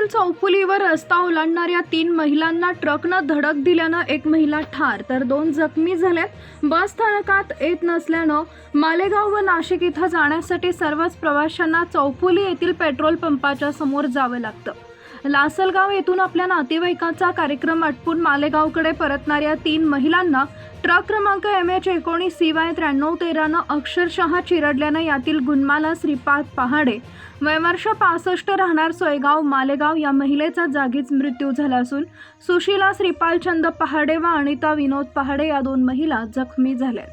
पुण्यातील चौफुलीवर रस्ता ओलांडणाऱ्या 3 महिलांना ट्रकनं धडक दिल्यानं एक महिला ठार तर 2 जखमी झाल्यात। बस स्थानकात येत नसल्यानं मालेगाव व नाशिक इथं जाण्यासाठी सर्वच प्रवाशांना चौफुली येथील पेट्रोल पंपाच्या समोर जावं लागतं। लासलगाव येथून आपल्या नातेवाईकांचा कार्यक्रम आटपून मालेगावकडे परतणाऱ्या 3 महिलांना ट्रक क्रमांक MH19CY 9313 अक्षरशः चिरडल्यानं यातील गुणमाला श्रीपाद पहाडे वय वर्ष 65 राहणार सोयगाव मालेगाव या महिलेचा जागीच मृत्यू झाला असून सुशीला श्रीपालचंद पहाडे व अनिता विनोद पहाडे या 2 महिला जखमी झाल्या।